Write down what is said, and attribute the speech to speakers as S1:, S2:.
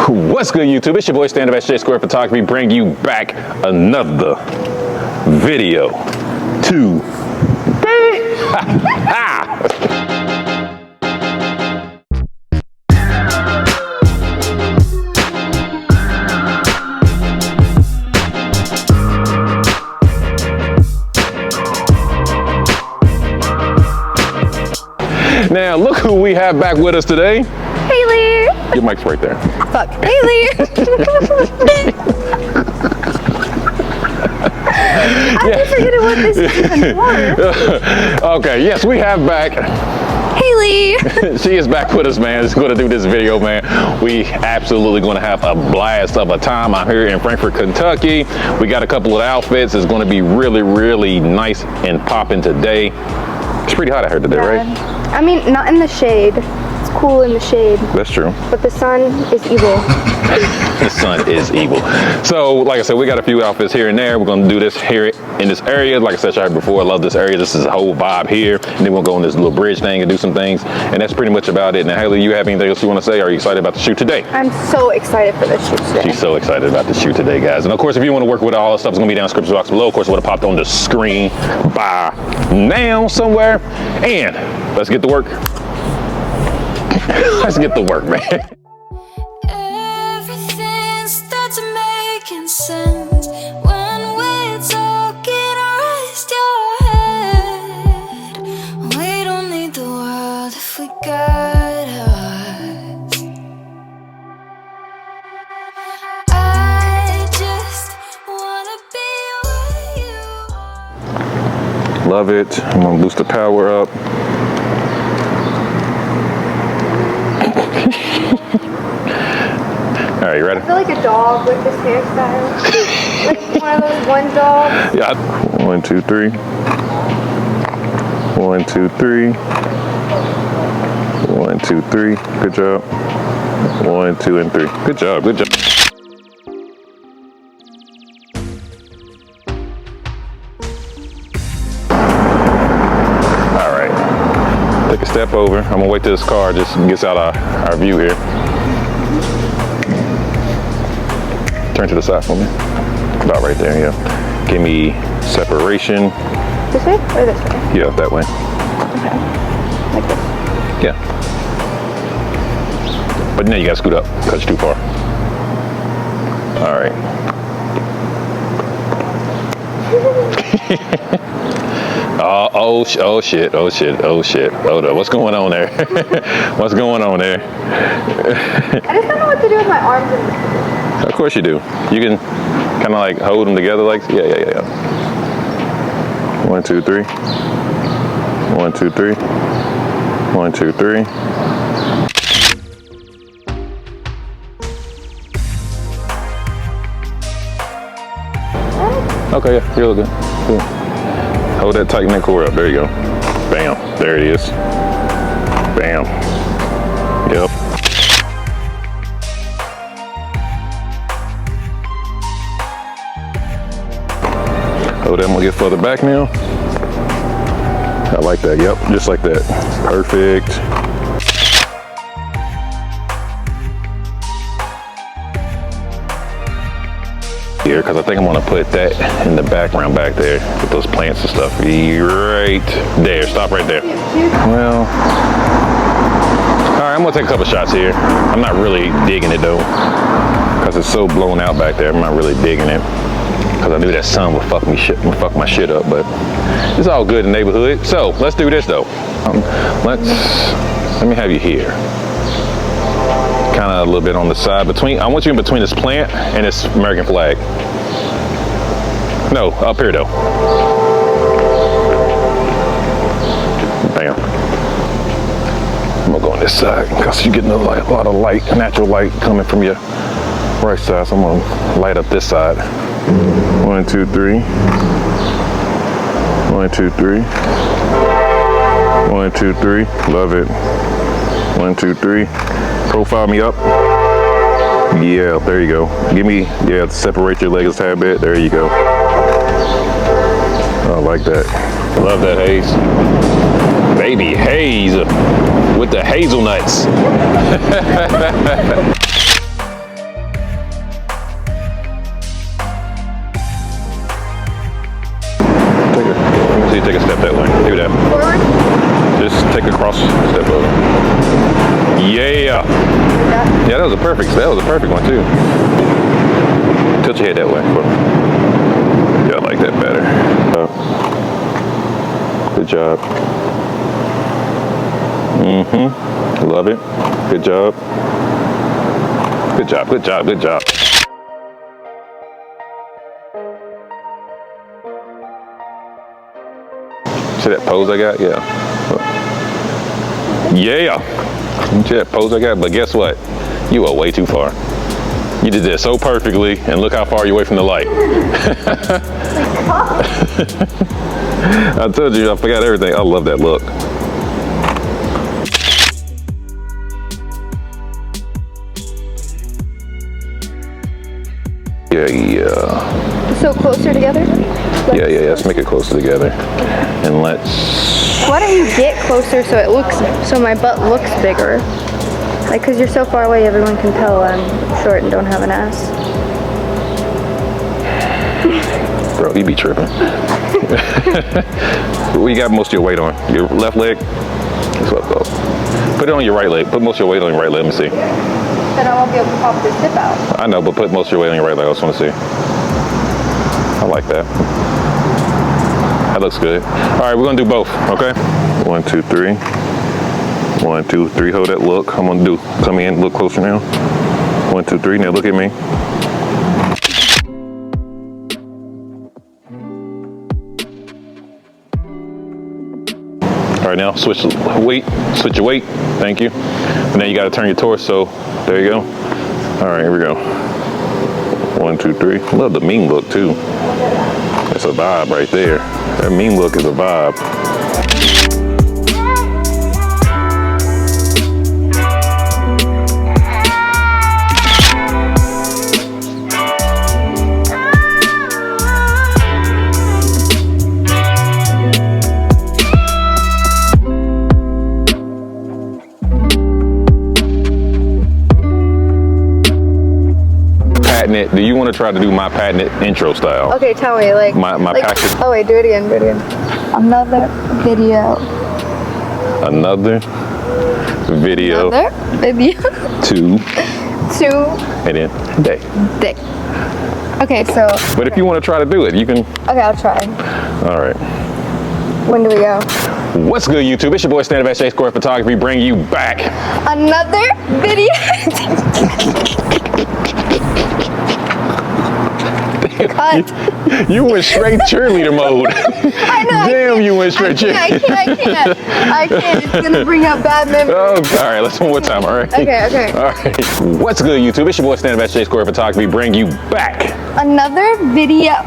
S1: What's good, YouTube? It's your boy Stand Up SJ Square Photography, bring you back another video today. Now look who we have back with us today.
S2: Haley!
S1: Your mic's right there.
S2: Fuck. Haley! I keep forgetting what this is even for.
S1: Okay, yes, we have back
S2: Haley!
S1: She is back with us, man. She's going to do this video, man. We absolutely going to have a blast of a time out here in Frankfort, Kentucky. We got a couple of outfits. It's going to be really, really nice and popping today. It's pretty hot out here today, right?
S2: I mean, not in the shade. It's cool in the shade.
S1: That's true.
S2: But the sun is evil.
S1: The sun is evil. So, like I said, we got a few outfits here and there. We're going to do this here in this area. Like I said before, I love this area. This is a whole vibe here. And then we'll go on this little bridge thing and do some things. And that's pretty much about it. Now, Haley, you have anything else you want to say? Are you excited about the shoot today?
S2: I'm so excited for this shoot today.
S1: She's so excited about the shoot today, guys. And of course, if you want to work with all the stuff, it's going to be down in the description box below. Of course, it would have popped on the screen by now somewhere. And let's get to work. Let's get to work, man.
S3: Everything starts making sense when we're talking. Rest your head. We don't need the world if we got us. I just wanna be where you are.
S1: Love it. I'm gonna boost the power up. All right, you ready?
S2: I feel like a dog with this hairstyle. Like one of those one dogs.
S1: Yeah. 1, 2, 3. 1, 2, 3. 1, 2, 3. Good job. 1, 2, and 3. Good job. Good job. All right. Take a step over. I'm gonna wait till this car just gets out our view here. Turn to the side for me. About right there, yeah. Give me separation.
S2: This way or this way?
S1: Yeah, that way.
S2: Okay. Like this.
S1: Yeah. But now you gotta scoot up because you're too far. All right. Oh shit. Hold up. What's going on there? What's going on there?
S2: I just don't know what to do with my arms in this.
S1: Of course you do. You can kind of like hold them together like, yeah. 1, 2, 3. 1, 2, 3. 1, 2, 3. Okay, yeah, you're good. Cool. Hold that tight neck cord up. There you go. Bam. There it is. Bam. Yep. Oh, then we'll get further back now. I like that. Yep, just like that. Perfect. Here, because I think I'm gonna put that in the background back there with those plants and stuff. Right there. Stop right there. Well, all right. I'm gonna take a couple shots here. I'm not really digging it though, because it's so blown out back there. I'm not really digging it. Because I knew that sun would fuck my shit up, but it's all good in the neighborhood. So let's do this though. Let me have you here. Kind of a little bit on the side between. I want you in between this plant and this American flag. No, up here though. Bam. I'm gonna go on this side because you're getting a lot of light, natural light coming from your right side. So I'm gonna light up this side. 1, 2, 3. 1, 2, 3. 1, 2, 3. Love it. 1, 2, 3. Profile me up. Yeah, there you go. Give me, yeah, separate your legs a tad bit. There you go. I like that. Love that haze. Baby haze with the hazelnuts. cross step over. Yeah. Yeah, that was a perfect one too. Tilt your head that way. Yeah, I like that better. Good job. Love it. Good job. Good job, good job, good job. See that pose I got? Yeah. Yeah. See that pose I got? But guess what? You are way too far. You did that so perfectly, and look how far you're away from the light. I told you, I forgot everything. I love that look. Yeah.
S2: So closer together?
S1: Yeah, let's make it closer together. And let's...
S2: Why don't you get closer so my butt looks bigger? Like, cause you're so far away, everyone can tell I'm short and don't have an ass.
S1: Bro, you be tripping. Where you got most of your weight on? Your left leg? That's what I thought. Put it on your right leg. Put most of your weight on your right leg. Let me see.
S2: Then I won't be able to pop this hip out.
S1: I know, but put most of your weight on your right leg. I just want to see. I like that. That looks good. All right, we're gonna do both, okay? 1, 2, 3. 1, 2, 3, hold that look. I'm gonna come in, look closer now. 1, 2, 3, now look at me. All right, now switch your weight, thank you. And then you gotta turn your torso, there you go. All right, here we go. 1, 2, 3, I love the mean look too. That's a vibe right there. That mean look is a vibe. Do you want to try to do my patented intro style?
S2: Okay, tell me, like
S1: package.
S2: Oh wait, do it again. Another video.
S3: Another video.
S1: Two.
S3: And then day.
S2: Okay, so.
S1: But if you want to try to do it, you can.
S2: Okay, I'll try.
S1: All right.
S2: When do we go?
S1: What's good, YouTube? It's your boy Stand Up at Score Photography, bringing you back
S2: another video. Cut.
S1: You went straight cheerleader mode.
S2: I know.
S1: Damn, you went straight cheerleader.
S2: I can't. It's gonna bring up bad memories.
S1: Oh, all right, let's one more time. All right.
S2: Okay.
S1: All right. What's good, YouTube? It's your boy Stand Up at Score Photography, bringing you back
S2: another video.